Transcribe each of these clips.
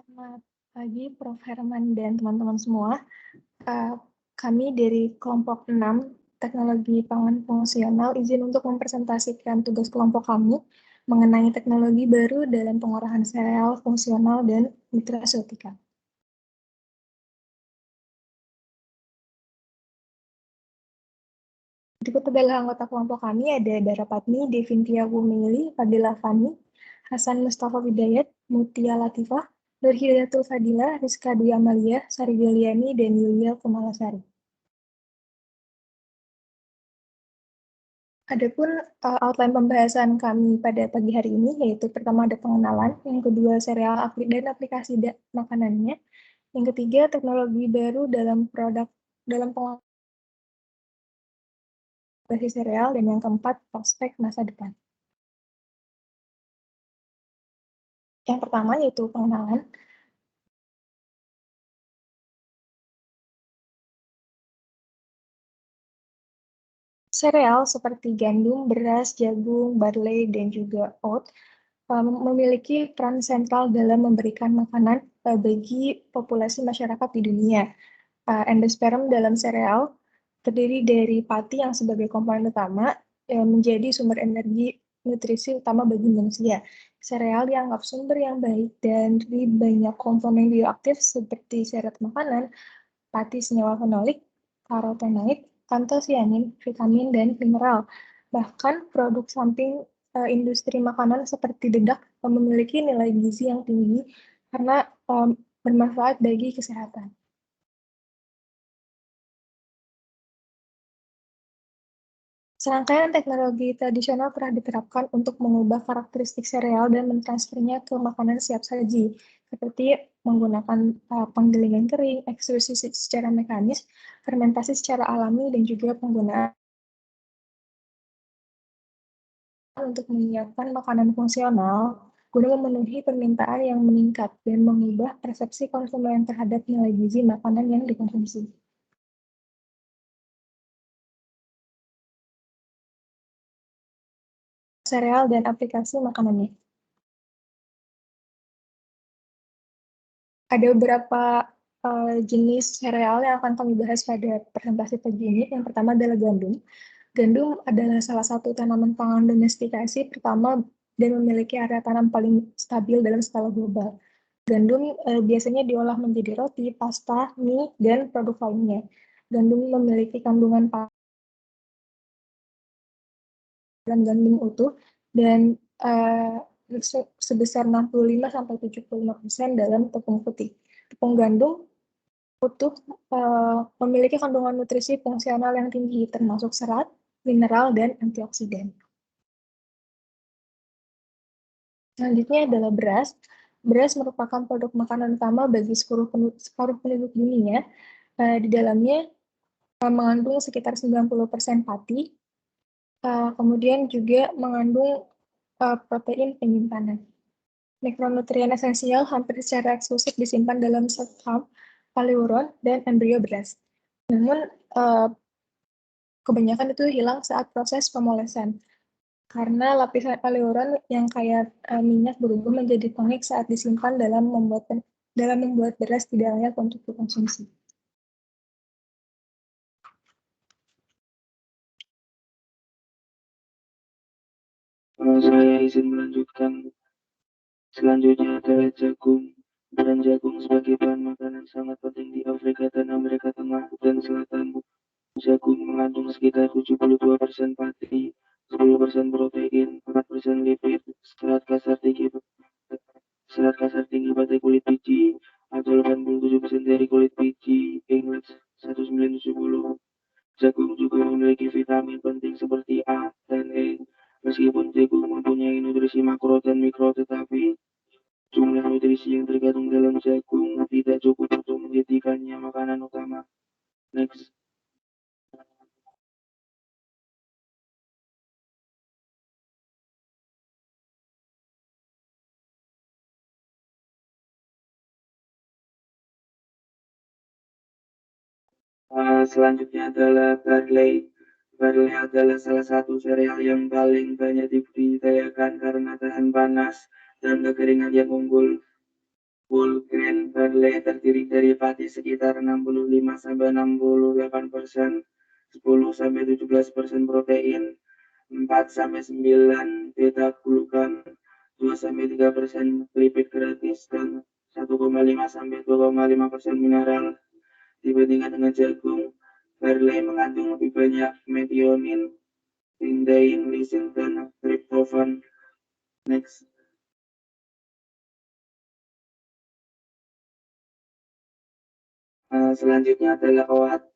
Selamat pagi, Prof. Herman dan teman-teman semua. Eh, Kami dari kelompok 6 Teknologi Pangan Fungsional izin untuk mempresentasikan tugas kelompok kami mengenai teknologi baru dalam pengolahan sereal fungsional dan nutraseutika. Berikut adalah anggota kelompok kami, ada Dara Patni, Devintia Wumili, Fadila Fani, Hasan Mustafa Widayat, Mutia Latifah, Nur Hidayatul Fadila, Rizka Dwi Amalia, Sari Juliani, dan Yulia Kumalasari. Adapun outline pembahasan kami pada pagi hari ini, yaitu pertama ada pengenalan, yang kedua serial dan aplikasi makanannya, yang ketiga teknologi baru dalam pengolahan sereal, dan yang keempat prospek masa depan. Yang pertama yaitu pengenalan. Sereal seperti gandum, beras, jagung, barley, dan juga oat memiliki peran sentral dalam memberikan makanan bagi populasi masyarakat di dunia. Endosperm dalam sereal terdiri dari pati yang sebagai komponen utama menjadi sumber energi nutrisi utama bagi manusia. Sereal dianggap sumber yang baik dari banyak komponen bioaktif seperti serat makanan, pati senyawa fenolik, karotenoid, antosianin, vitamin, dan mineral. Bahkan produk samping industri makanan seperti dedak memiliki nilai gizi yang tinggi karena bermanfaat bagi kesehatan. Serangkaian teknologi tradisional pernah diterapkan untuk mengubah karakteristik sereal dan mentransfernya ke makanan siap saji, seperti menggunakan penggilingan kering, ekstrusi secara mekanis, fermentasi secara alami, dan juga penggunaan untuk menyiapkan makanan fungsional guna memenuhi permintaan yang meningkat dan mengubah persepsi konsumen terhadap nilai gizi makanan yang dikonsumsi. Sereal dan aplikasi makanannya. Ada beberapa jenis sereal yang akan kami bahas pada presentasi pagi ini. Yang pertama adalah gandum. Gandum adalah salah satu tanaman pangan domestikasi pertama dan memiliki area tanam paling stabil dalam skala global. Gandum biasanya diolah menjadi roti, pasta, mie, dan produk lainnya. Gandum memiliki kandungan dalam gandum utuh dan sebesar 65-75% dalam tepung putih. Tepung gandum utuh memiliki kandungan nutrisi fungsional yang tinggi, termasuk serat, mineral, dan antioksidan. Selanjutnya adalah beras. Beras merupakan produk makanan utama bagi separuh penduduk dunia. Di dalamnya mengandung sekitar 90% pati, kemudian juga mengandung protein penyimpanan. Mikronutrien esensial hampir secara eksklusif disimpan dalam sel paleuron dan embrio beras. Namun, kebanyakan itu hilang saat proses pemolesan, karena lapisan paleuron yang kaya minyak berubah menjadi tonik saat disimpan dalam membuat beras tidak layak untuk dikonsumsi. Saya izin melanjutkan. Selanjutnya adalah jagung. Dan jagung sebagai bahan makanan sangat penting di Afrika dan Amerika Tengah dan Selatan. Jagung mengandung sekitar 72% pati, 10% protein, 4% lipid, serat kasar tinggi pada kulit biji, atau 87% dari kulit biji, ingat 1970. Jagung juga memiliki vitamin penting seperti A dan E. Meskipun jagung mempunyai nutrisi makro dan mikro, tetapi jumlah nutrisi yang terkandung dalam jagung tidak cukup untuk menjadikannya makanan utama. Next. Selanjutnya adalah barley. Barley adalah salah satu sereal yang paling banyak dibudidayakan karena tahan panas dan kekeringan yang unggul. Whole grain barley terdiri dari padi sekitar 65-68%, 10-17% protein, 4-9 beta-glukan, 2-3% lipid gratis, dan 1,5-2,5% mineral. Dibandingkan dengan jagung, barley mengandung lebih banyak methionine, cysteine, lisin, dan tryptophan. Next. Selanjutnya adalah oat.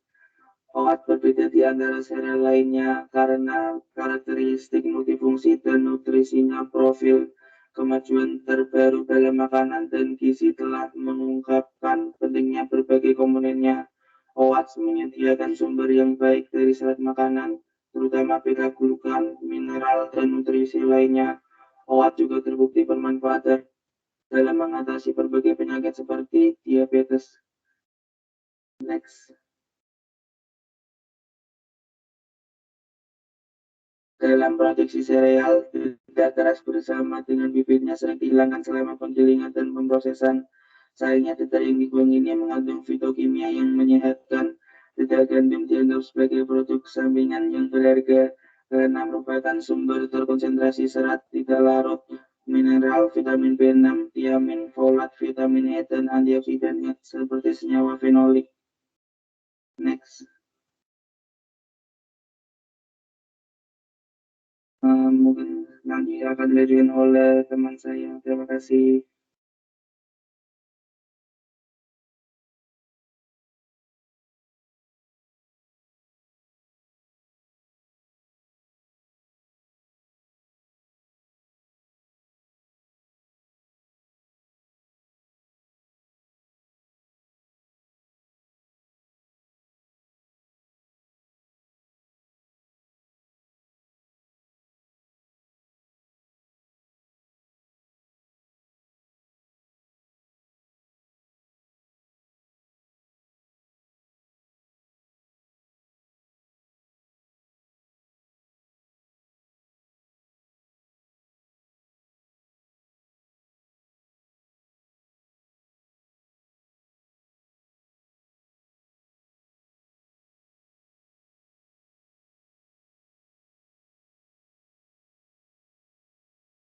Oat berbeda di antara sereal lainnya karena karakteristik multifungsi dan nutrisinya. Profil kemajuan terbaru dalam makanan dan gizi telah mengungkapkan pentingnya berbagai komponennya. Oat menyediakan sumber yang baik dari serat makanan, terutama beta-glukan, mineral, dan nutrisi lainnya. Oat juga terbukti bermanfaat dalam mengatasi berbagai penyakit seperti diabetes. Next. Dalam produksi sereal, tidak keras bersama dengan bibitnya sering dihilangkan selama penggilingan dan pemrosesan. Sayangnya dedak yang dibuang ini mengandung fitokimia yang menyehatkan. Dedak gandum dianggap sebagai produk sampingan yang berharga karena merupakan sumber terkonsentrasi serat tidak larut, mineral, vitamin B6, tiamin, folat, vitamin E, dan antioksidan seperti senyawa fenolik. Next. Mungkin nanti akan dilanjutkan oleh teman saya. Terima kasih.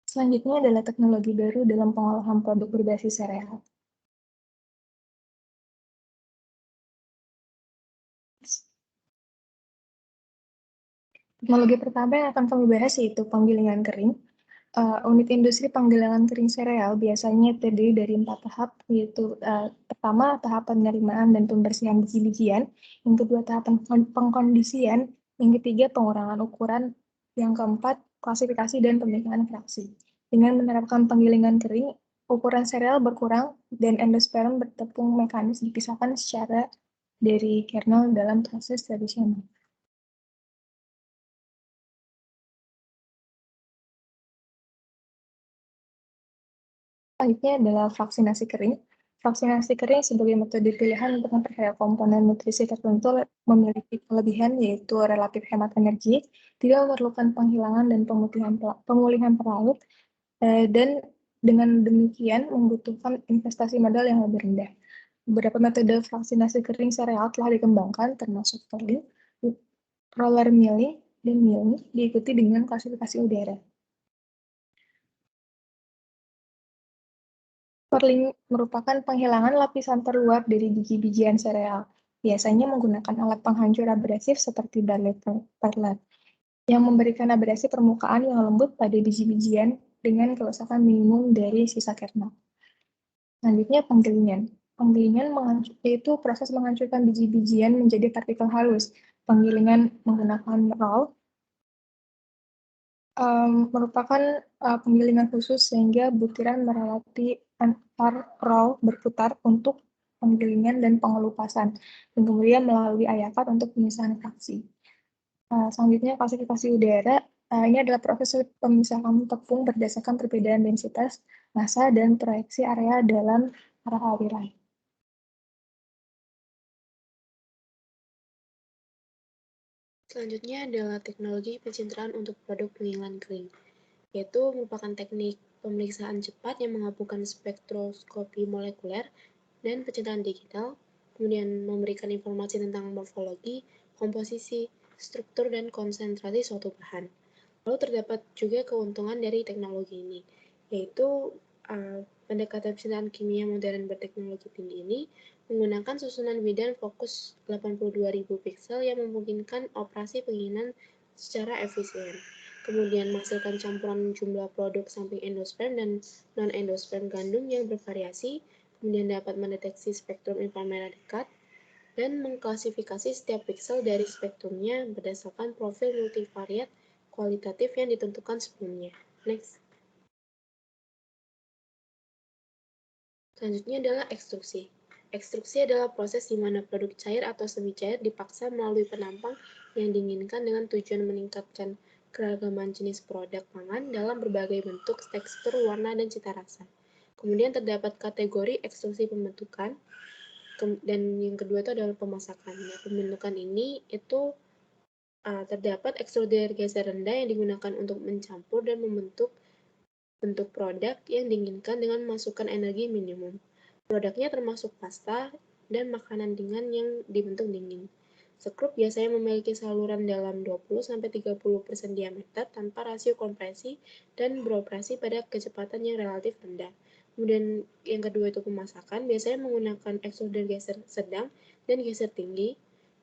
Selanjutnya adalah teknologi baru dalam pengolahan produk berbasis sereal. Teknologi pertama yang akan kami bahas yaitu penggilingan kering. Unit industri penggilingan kering sereal biasanya terdiri dari 4 tahap, yaitu pertama tahap penerimaan dan pembersihan biji-bijian, yang kedua tahap pengkondisian, yang ketiga pengurangan ukuran, yang keempat klasifikasi dan pemeriksaan fraksi. Dengan menerapkan penggilingan kering, ukuran sereal berkurang dan endosperm bertepung mekanis dipisahkan secara dari kernel dalam proses tradisional. Selanjutnya adalah vaksinasi kering. Vaksinasi kering sebagai metode pilihan untuk memperkaya komponen nutrisi tertentu memiliki kelebihan yaitu relatif hemat energi, tidak memerlukan penghilangan dan pemulihan pelaut, dan dengan demikian membutuhkan investasi modal yang lebih rendah. Beberapa metode vaksinasi kering sereal telah dikembangkan, termasuk tolling, roller milling, dan milling, diikuti dengan klasifikasi udara. Perling merupakan penghilangan lapisan terluar dari biji-bijian sereal, biasanya menggunakan alat penghancur abrasif seperti barley pearler, yang memberikan abrasi permukaan yang lembut pada biji-bijian dengan kerusakan minimum dari sisa kernel. Selanjutnya, penggilingan. Penggilingan yaitu proses menghancurkan biji-bijian menjadi partikel halus. Penggilingan menggunakan roll merupakan penggilingan khusus sehingga butiran melewati antar roll berputar untuk penggilingan dan pengelupasan, dan kemudian melalui ayakat untuk pemisahan fraksi. Selanjutnya, klasifikasi udara. Ini adalah proses pemisahan tepung berdasarkan perbedaan densitas, massa, dan proyeksi area dalam arah aliran. Selanjutnya adalah teknologi pencitraan untuk produk penggilingan kering, yaitu merupakan teknik pemeriksaan cepat yang menggabungkan spektroskopi molekuler dan pencitraan digital, kemudian memberikan informasi tentang morfologi, komposisi, struktur, dan konsentrasi suatu bahan. Lalu terdapat juga keuntungan dari teknologi ini, yaitu pendekatan pencitraan kimia modern berteknologi tinggi ini menggunakan susunan bidan fokus 82.000 piksel yang memungkinkan operasi penginginan secara efisien. Kemudian menghasilkan campuran jumlah produk samping endosperm dan non-endosperm gandum yang bervariasi, kemudian dapat mendeteksi spektrum inframerah dekat, dan mengklasifikasi setiap piksel dari spektrumnya berdasarkan profil multivariat kualitatif yang ditentukan sebelumnya. Next. Selanjutnya adalah ekstruksi. Ekstruksi adalah proses di mana produk cair atau semi cair dipaksa melalui penampang yang diinginkan dengan tujuan meningkatkan keragaman jenis produk pangan dalam berbagai bentuk, tekstur, warna, dan cita rasa. Kemudian terdapat kategori ekstruksi pembentukan, dan yang kedua itu adalah pemasakan. Nah, pembentukan ini itu terdapat ekstruder geser rendah yang digunakan untuk mencampur dan membentuk bentuk produk yang diinginkan dengan memasukkan energi minimum. Produknya termasuk pasta dan makanan ringan yang dibentuk dingin. Sekrup biasanya memiliki saluran dalam 20-30% diameter tanpa rasio kompresi dan beroperasi pada kecepatan yang relatif rendah. Kemudian yang kedua itu pemasakan, biasanya menggunakan ekstruder geser sedang dan geser tinggi,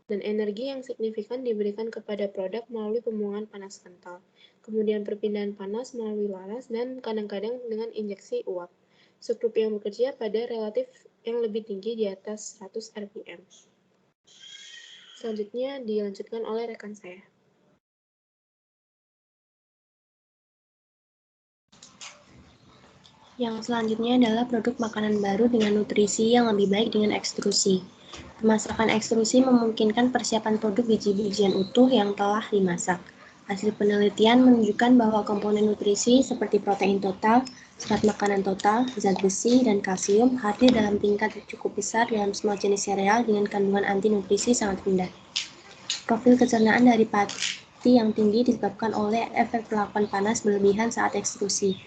dan energi yang signifikan diberikan kepada produk melalui pembuangan panas kental. Kemudian perpindahan panas melalui laras dan kadang-kadang dengan injeksi uap. Sekrup yang bekerja pada relatif yang lebih tinggi di atas 100 rpm. Selanjutnya dilanjutkan oleh rekan saya. Yang selanjutnya adalah produk makanan baru dengan nutrisi yang lebih baik dengan ekstrusi. Pemasakan ekstrusi memungkinkan persiapan produk biji-bijian utuh yang telah dimasak. Hasil penelitian menunjukkan bahwa komponen nutrisi seperti protein total, serat makanan total, zat besi, dan kalsium hadir dalam tingkat cukup besar dalam semua jenis sereal dengan kandungan anti nutrisi sangat rendah. Profil kecernaan dari pati yang tinggi disebabkan oleh efek perlakuan panas berlebihan saat ekstrusi.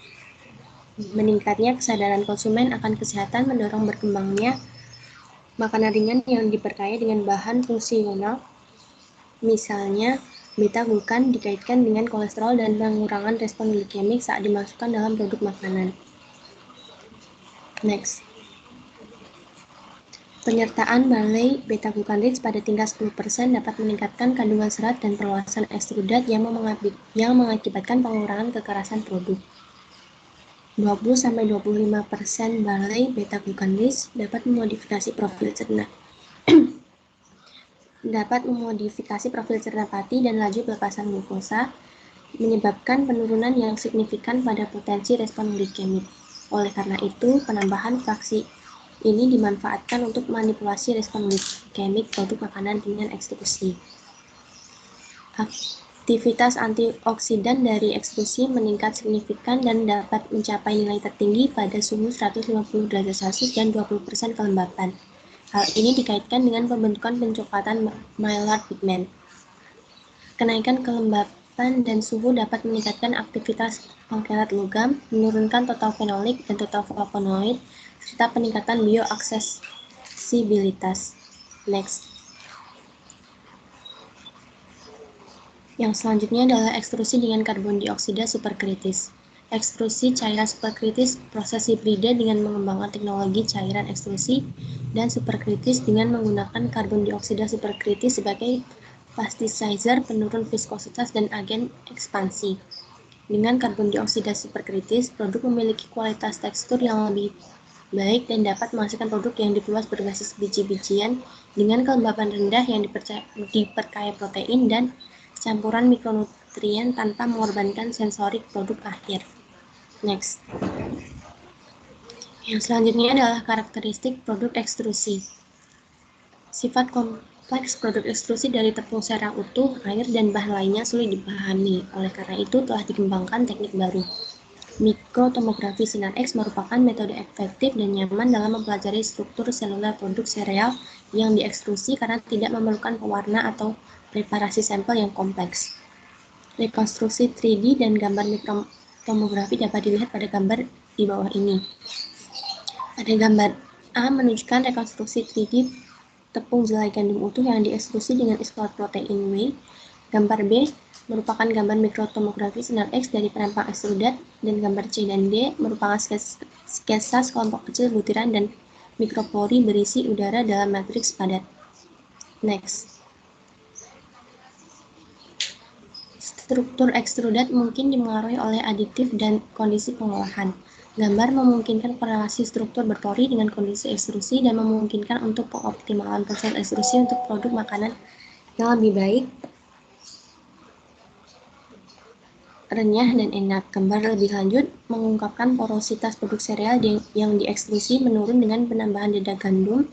Meningkatnya kesadaran konsumen akan kesehatan mendorong berkembangnya makanan ringan yang diperkaya dengan bahan fungsional, misalnya beta-glukan dikaitkan dengan kolesterol dan pengurangan respon glikemik saat dimasukkan dalam produk makanan. Next. Penyertaan barley beta-glucan-rich pada tingkat 10% dapat meningkatkan kandungan serat dan perluasan ekstrudat yang mengakibatkan pengurangan kekerasan produk. 20-25% barley beta-glucan-rich dapat memodifikasi profil cerna pati dan laju pelepasan glukosa, menyebabkan penurunan yang signifikan pada potensi respon glikemik. Oleh karena itu, penambahan fraksi ini dimanfaatkan untuk manipulasi respon glikemik produk makanan dengan ekstrusi. Aktivitas antioksidan dari ekstrusi meningkat signifikan dan dapat mencapai nilai tertinggi pada suhu 150 derajat Celcius dan 20% kelembapan. Hal ini dikaitkan dengan pembentukan pencoklatan Maillard pigment. Kenaikan kelembapan dan suhu dapat meningkatkan aktivitas alkalat logam, menurunkan total fenolik dan total flavonoid, serta peningkatan bioaksesibilitas. Next. Yang selanjutnya adalah ekstrusi dengan karbon dioksida superkritis. Ekstrusi cairan superkritis proses hibrida dengan mengembangkan teknologi cairan ekstrusi dan superkritis dengan menggunakan karbon dioksida superkritis sebagai plasticizer, penurun viskositas, dan agen ekspansi. Dengan karbon dioksida superkritis, produk memiliki kualitas tekstur yang lebih baik dan dapat menghasilkan produk yang diperluas berbasis biji-bijian dengan kelembapan rendah yang diperkaya protein dan campuran mikronutrien tanpa mengorbankan sensorik produk akhir. Next. Yang selanjutnya adalah karakteristik produk ekstrusi. Sifat kompleks produk ekstrusi dari tepung sereal utuh, air, dan bahan lainnya sulit dipahami. Oleh karena itu telah dikembangkan teknik baru. Mikrotomografi sinar X merupakan metode efektif dan nyaman dalam mempelajari struktur seluler produk sereal yang diekstrusi karena tidak memerlukan pewarna atau preparasi sampel yang kompleks. Rekonstruksi 3D dan gambar tomografi dapat dilihat pada gambar di bawah ini. Pada gambar A menunjukkan rekonstruksi 3D tepung jelai gandum utuh yang diekstrusi dengan isolat protein W. Gambar B merupakan gambar mikrotomografi sinar X dari penampang ekstrudat, dan gambar C dan D merupakan sketsa sekelompok kecil butiran dan mikropori berisi udara dalam matriks padat. Next. Struktur ekstrudat mungkin dipengaruhi oleh aditif dan kondisi pengolahan. Gambar memungkinkan korelasi struktur berpori dengan kondisi ekstrusi dan memungkinkan untuk pengoptimalan proses ekstrusi untuk produk makanan yang lebih baik, renyah, dan enak. Gambar lebih lanjut mengungkapkan porositas produk sereal yang diekstrusi menurun dengan penambahan dedak gandum.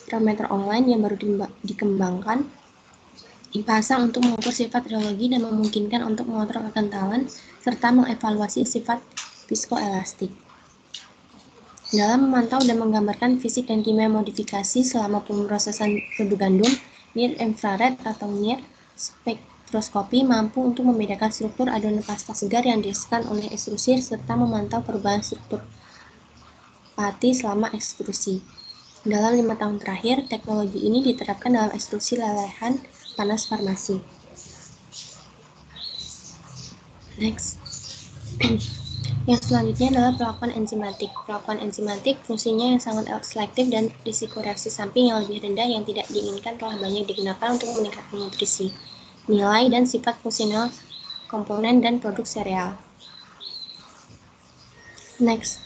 Parameter online yang baru dikembangkan dipasang untuk mengukur sifat rheologi dan memungkinkan untuk mengontrol kekentalan serta mengevaluasi sifat viskoelastik. Dalam memantau dan menggambarkan fisik dan kimia modifikasi selama pemrosesan produk gandum, near infrared atau near spektroskopi mampu untuk membedakan struktur adonan pasta segar yang dihasilkan oleh ekstrusi serta memantau perubahan struktur pati selama ekstrusi. Dalam 5 tahun terakhir, teknologi ini diterapkan dalam ekstrusi lelehan panas farmasi. Next. Yang selanjutnya adalah perlakuan enzimatik. Perlakuan enzimatik fungsinya yang sangat selektif dan risiko reaksi samping yang lebih rendah yang tidak diinginkan telah banyak digunakan untuk meningkatkan nutrisi, nilai, dan sifat fungsional komponen dan produk sereal. Next.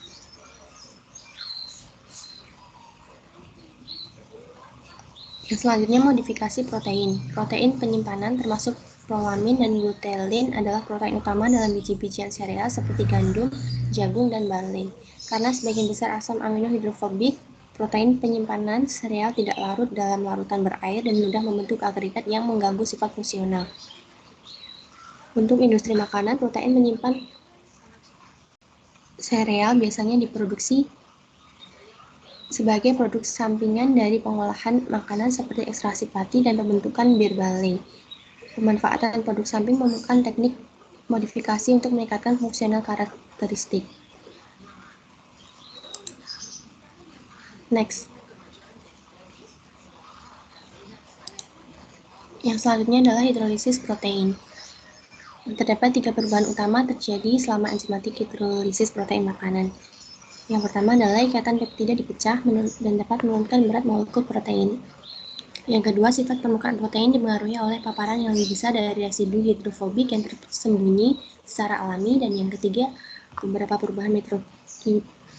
Yang selanjutnya modifikasi protein. Protein penyimpanan termasuk prolamin dan glutein adalah protein utama dalam biji-bijian sereal seperti gandum, jagung, dan barley. Karena sebagian besar asam amino hidrofobik, protein penyimpanan sereal tidak larut dalam larutan berair dan mudah membentuk agregat yang mengganggu sifat fungsional. Untuk industri makanan, protein menyimpan sereal biasanya diproduksi sebagai produk sampingan dari pengolahan makanan seperti ekstraksi pati dan pembentukan bir barley. Pemanfaatan produk samping memerlukan teknik modifikasi untuk meningkatkan fungsional karakteristik. Next. Yang selanjutnya adalah hidrolisis protein. Terdapat 3 perubahan utama terjadi selama enzimatik hidrolisis protein makanan. Yang pertama adalah ikatan peptida dipecah dan dapat menurunkan berat molekul protein. Yang kedua, sifat permukaan protein dipengaruhi oleh paparan yang lebih besar dari residu hidrofobik yang tersembunyi secara alami. Dan yang ketiga, beberapa perubahan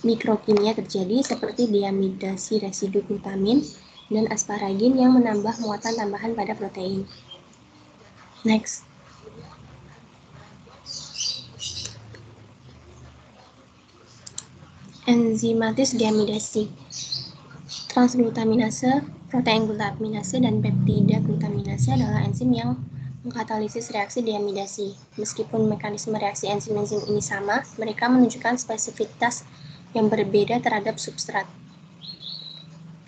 mikrokimia terjadi seperti diamidasi residu glutamin dan asparagin yang menambah muatan tambahan pada protein. Next. Enzimatis diamidasi. Transglutaminase, protein glutaminase, dan peptida glutaminase adalah enzim yang mengkatalisis reaksi diamidasi. Meskipun mekanisme reaksi enzim-enzim ini sama, mereka menunjukkan spesifitas yang berbeda terhadap substrat.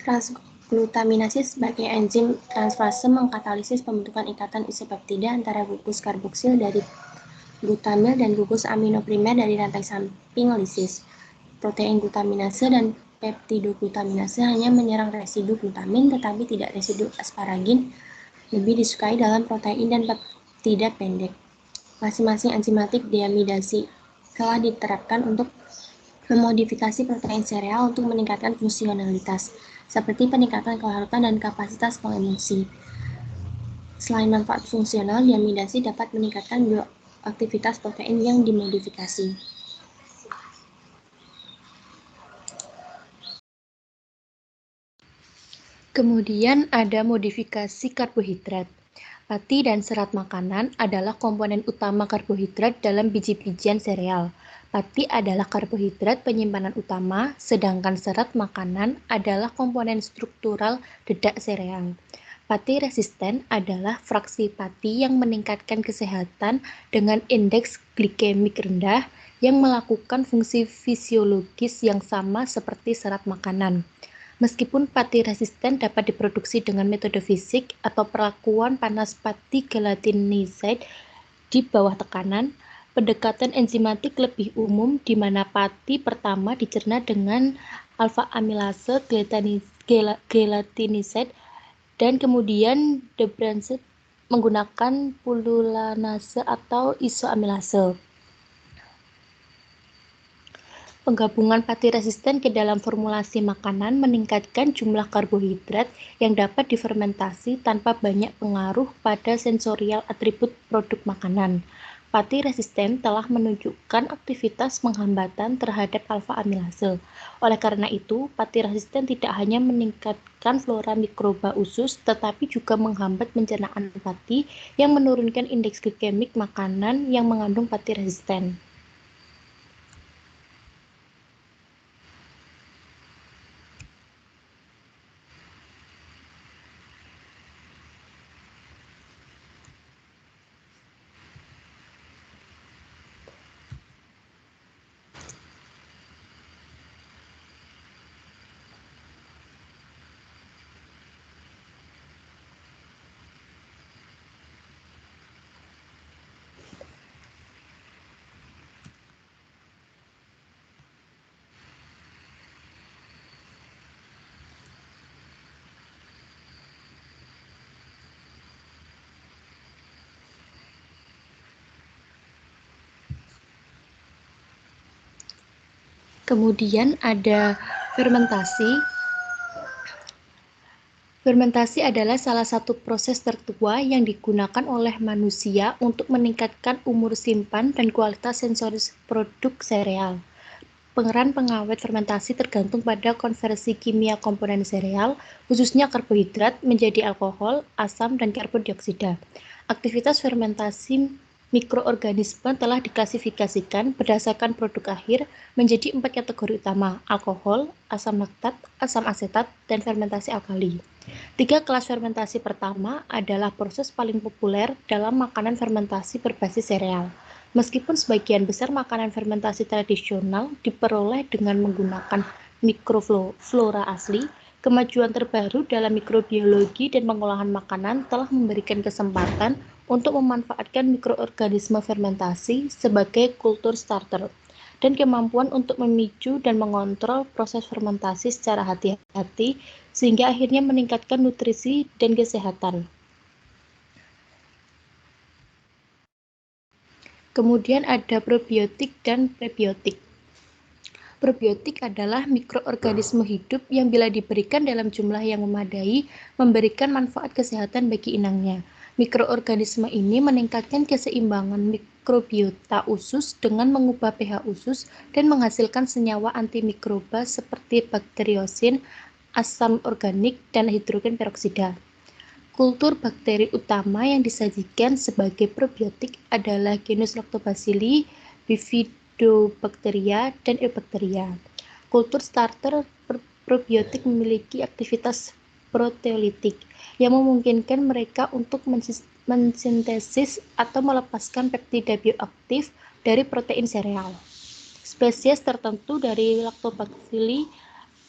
Transglutaminase sebagai enzim transfase mengkatalisis pembentukan ikatan isopeptida antara gugus karboksil dari glutamil dan gugus amino primer dari rantai samping lisis. Protein glutaminase dan peptidoglutaminase hanya menyerang residu glutamin tetapi tidak residu asparagin, lebih disukai dalam protein dan peptida pendek. Masing-masing enzimatik diamidasi telah diterapkan untuk memodifikasi protein sereal untuk meningkatkan fungsionalitas, seperti peningkatan kelarutan dan kapasitas pengemulsi. Selain manfaat fungsional, diamidasi dapat meningkatkan bioaktivitas protein yang dimodifikasi. Kemudian ada modifikasi karbohidrat. Pati dan serat makanan adalah komponen utama karbohidrat dalam biji-bijian sereal. Pati adalah karbohidrat penyimpanan utama, sedangkan serat makanan adalah komponen struktural dedak sereal. Pati resisten adalah fraksi pati yang meningkatkan kesehatan dengan indeks glikemik rendah yang melakukan fungsi fisiologis yang sama seperti serat makanan. Meskipun pati resisten dapat diproduksi dengan metode fisik atau perlakuan panas pati gelatinized di bawah tekanan, Pendekatan enzimatik lebih umum di mana pati pertama dicerna dengan alfa amilase gelatinase dan kemudian debranche menggunakan pululanase atau isoamilase. Penggabungan pati resisten ke dalam formulasi makanan meningkatkan jumlah karbohidrat yang dapat difermentasi tanpa banyak pengaruh pada sensorial atribut produk makanan. Pati resisten telah menunjukkan aktivitas penghambatan terhadap alfa amilase. Oleh karena itu, pati resisten tidak hanya meningkatkan flora mikroba usus, tetapi juga menghambat pencernaan pati yang menurunkan indeks glikemik makanan yang mengandung pati resisten. Kemudian ada fermentasi. Fermentasi adalah salah satu proses tertua yang digunakan oleh manusia untuk meningkatkan umur simpan dan kualitas sensoris produk sereal. Peran pengawet fermentasi tergantung pada konversi kimia komponen sereal, khususnya karbohidrat, menjadi alkohol, asam, dan karbon dioksida. Aktivitas fermentasi mikroorganisme telah diklasifikasikan berdasarkan produk akhir menjadi 4 kategori utama: alkohol, asam laktat, asam asetat, dan fermentasi alkali. 3 kelas fermentasi pertama adalah proses paling populer dalam makanan fermentasi berbasis sereal. Meskipun sebagian besar makanan fermentasi tradisional diperoleh dengan menggunakan mikroflora asli, kemajuan terbaru dalam mikrobiologi dan pengolahan makanan telah memberikan kesempatan untuk memanfaatkan mikroorganisme fermentasi sebagai kultur starter dan kemampuan untuk memicu dan mengontrol proses fermentasi secara hati-hati sehingga akhirnya meningkatkan nutrisi dan kesehatan. Kemudian ada probiotik dan prebiotik. Probiotik adalah mikroorganisme hidup yang bila diberikan dalam jumlah yang memadai, memberikan manfaat kesehatan bagi inangnya. Mikroorganisme ini meningkatkan keseimbangan mikrobiota usus dengan mengubah pH usus dan menghasilkan senyawa antimikroba seperti bakteriosin, asam organik, dan hidrogen peroksida. Kultur bakteri utama yang disajikan sebagai probiotik adalah genus Lactobacilli, Bifidobacteria, dan Eubacteria. Kultur starter probiotik memiliki aktivitas proteolitik yang memungkinkan mereka untuk mensintesis atau melepaskan peptida bioaktif dari protein sereal. Spesies tertentu dari Lactobacilli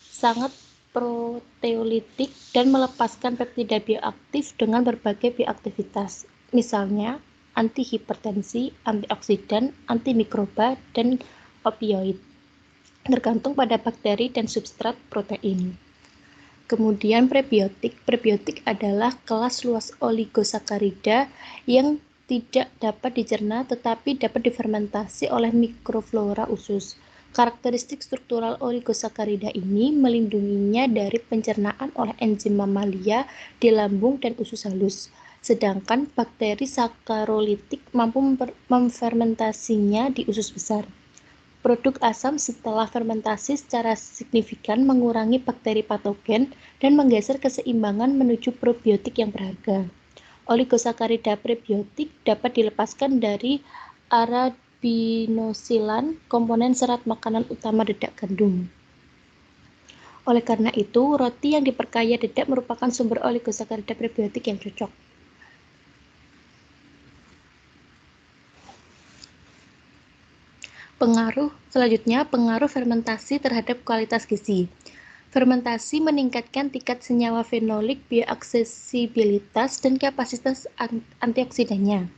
sangat proteolitik dan melepaskan peptida bioaktif dengan berbagai bioaktivitas, misalnya antihipertensi, antioksidan, antimikroba, dan opioid, tergantung pada bakteri dan substrat protein. Kemudian prebiotik. Prebiotik adalah kelas luas oligosakarida yang tidak dapat dicerna tetapi dapat difermentasi oleh mikroflora usus. Karakteristik struktural oligosakarida ini melindunginya dari pencernaan oleh enzim mamalia di lambung dan usus halus. Sedangkan bakteri sakarolitik mampu memfermentasinya di usus besar. Produk asam setelah fermentasi secara signifikan mengurangi bakteri patogen dan menggeser keseimbangan menuju probiotik yang berharga. Oligosakarida prebiotik dapat dilepaskan dari arabinosilan, komponen serat makanan utama dedak gandum. Oleh karena itu, roti yang diperkaya dedak merupakan sumber oligosakarida prebiotik yang cocok. Selanjutnya, pengaruh fermentasi terhadap kualitas gizi. Fermentasi meningkatkan tingkat senyawa fenolik, bioaksesibilitas, dan kapasitas antioksidannya.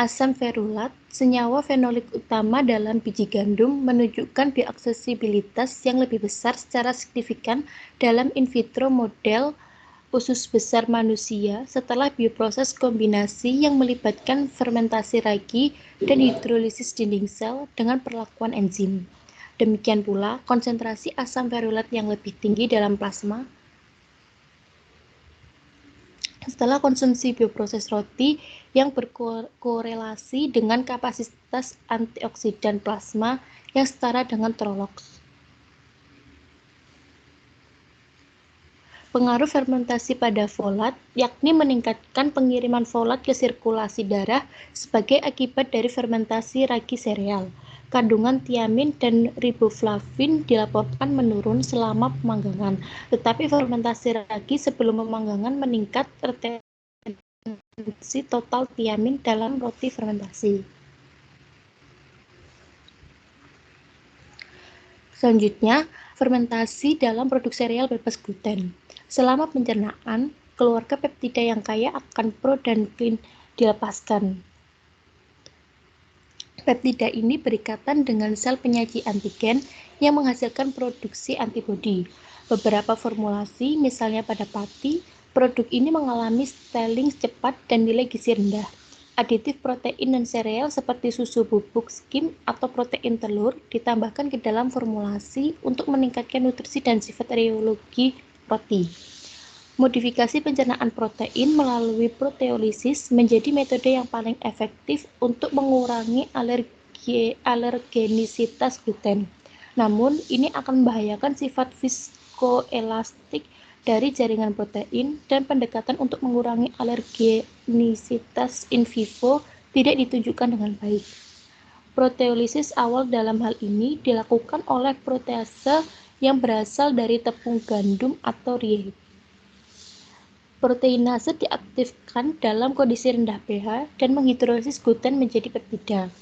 asam ferulat, senyawa fenolik utama dalam biji gandum, menunjukkan bioaksesibilitas yang lebih besar secara signifikan dalam in vitro model usus besar manusia setelah bioproses kombinasi yang melibatkan fermentasi ragi dan hidrolisis dinding sel dengan perlakuan enzim. Demikian pula, konsentrasi asam ferulat yang lebih tinggi dalam plasma setelah konsumsi bioproses roti yang berkorelasi dengan kapasitas antioksidan plasma yang setara dengan Trolox. Pengaruh fermentasi pada folat, yakni meningkatkan pengiriman folat ke sirkulasi darah sebagai akibat dari fermentasi ragi sereal. Kandungan tiamin dan riboflavin dilaporkan menurun selama pemanggangan, tetapi fermentasi ragi sebelum pemanggangan meningkat retensi total tiamin dalam roti fermentasi. Selanjutnya, fermentasi dalam produk sereal bebas gluten. Selama pencernaan, keluarga peptida yang kaya akan pro dan clean dilepaskan. Peptida ini berikatan dengan sel penyaji antigen yang menghasilkan produksi antibodi. Beberapa formulasi, misalnya pada pati, produk ini mengalami styling cepat dan nilai gizi rendah. Aditif protein dan sereal seperti susu bubuk skim atau protein telur ditambahkan ke dalam formulasi untuk meningkatkan nutrisi dan sifat reologi roti. Modifikasi pencernaan protein melalui proteolisis menjadi metode yang paling efektif untuk mengurangi alergenisitas gluten. Namun, ini akan membahayakan sifat viskoelastik dari jaringan protein dan pendekatan untuk mengurangi alergenisitas in vivo tidak ditunjukkan dengan baik. Proteolisis awal dalam hal ini dilakukan oleh protease yang berasal dari tepung gandum atau rye. Proteinase diaktifkan dalam kondisi rendah pH dan menghidrolisis gluten menjadi peptida.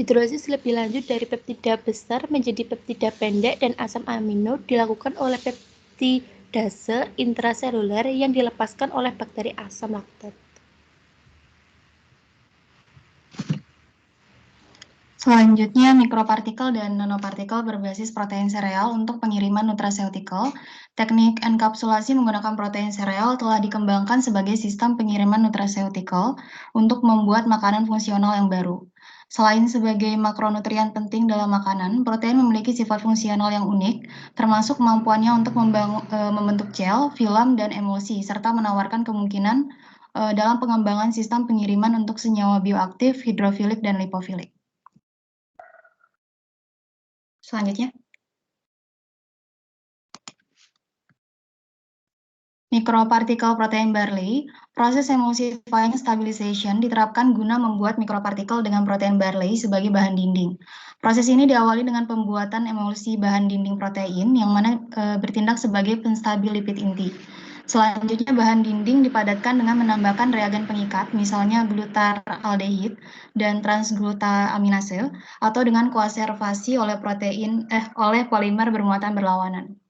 Hidrolisis lebih lanjut dari peptida besar menjadi peptida pendek dan asam amino dilakukan oleh peptidase intraseluler yang dilepaskan oleh bakteri asam laktat. Selanjutnya, mikropartikel dan nanopartikel berbasis protein sereal untuk pengiriman nutraceutikal. Teknik enkapsulasi menggunakan protein sereal telah dikembangkan sebagai sistem pengiriman nutraceutikal untuk membuat makanan fungsional yang baru. Selain sebagai makronutrien penting dalam makanan, protein memiliki sifat fungsional yang unik, termasuk kemampuannya untuk membentuk gel, film, dan emulsi, serta menawarkan kemungkinan dalam pengembangan sistem pengiriman untuk senyawa bioaktif, hidrofilik, dan lipofilik. Selanjutnya, mikropartikel protein barley. Proses emulsifying stabilization diterapkan guna membuat mikropartikel dengan protein barley sebagai bahan dinding. Proses ini diawali dengan pembuatan emulsi bahan dinding protein yang mana bertindak sebagai penstabil lipid inti. Selanjutnya, bahan dinding dipadatkan dengan menambahkan reagen pengikat, misalnya glutaraldehid dan transglutaaminase, atau dengan koaservasi oleh polimer bermuatan berlawanan.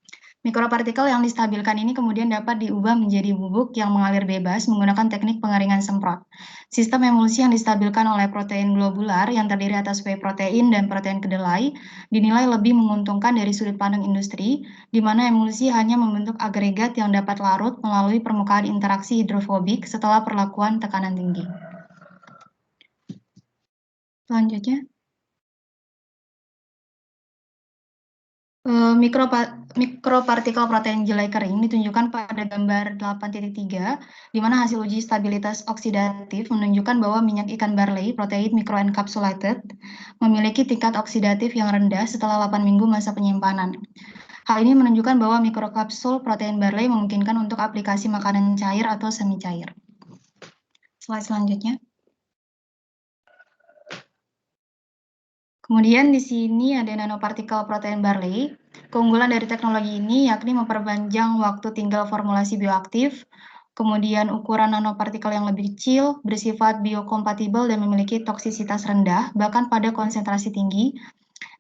Mikropartikel yang distabilkan ini kemudian dapat diubah menjadi bubuk yang mengalir bebas menggunakan teknik pengeringan semprot. Sistem emulsi yang distabilkan oleh protein globular yang terdiri atas whey protein dan protein kedelai dinilai lebih menguntungkan dari sudut pandang industri, di mana emulsi hanya membentuk agregat yang dapat larut melalui permukaan interaksi hidrofobik setelah perlakuan tekanan tinggi. Selanjutnya, mikropartikel protein jelai kering ditunjukkan pada gambar 8.3, di mana hasil uji stabilitas oksidatif menunjukkan bahwa minyak ikan barley, protein microencapsulated, memiliki tingkat oksidatif yang rendah setelah 8 minggu masa penyimpanan. Hal ini menunjukkan bahwa mikrokapsul protein barley memungkinkan untuk aplikasi makanan cair atau semi cair. Slide selanjutnya. Kemudian di sini ada nanopartikel protein barley. Keunggulan dari teknologi ini yakni memperpanjang waktu tinggal formulasi bioaktif, kemudian ukuran nanopartikel yang lebih kecil, bersifat biokompatibel dan memiliki toksisitas rendah, bahkan pada konsentrasi tinggi,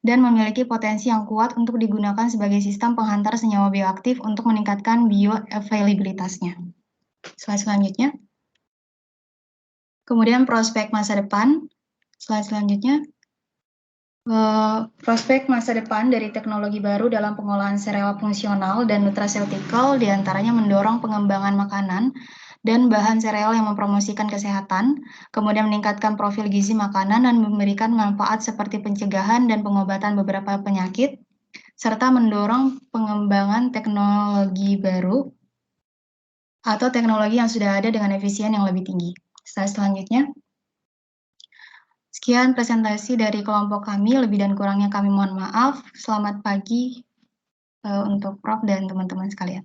dan memiliki potensi yang kuat untuk digunakan sebagai sistem penghantar senyawa bioaktif untuk meningkatkan bioavailabilitasnya. Slide selanjutnya. Kemudian prospek masa depan. Slide selanjutnya. Prospek masa depan dari teknologi baru dalam pengolahan sereal fungsional dan nutraceuticals diantaranya mendorong pengembangan makanan dan bahan sereal yang mempromosikan kesehatan, kemudian meningkatkan profil gizi makanan dan memberikan manfaat seperti pencegahan dan pengobatan beberapa penyakit, serta mendorong pengembangan teknologi baru atau teknologi yang sudah ada dengan efisien yang lebih tinggi. Slide selanjutnya. Sekian presentasi dari kelompok kami, lebih dan kurangnya kami mohon maaf. Selamat pagi untuk Prof dan teman-teman sekalian.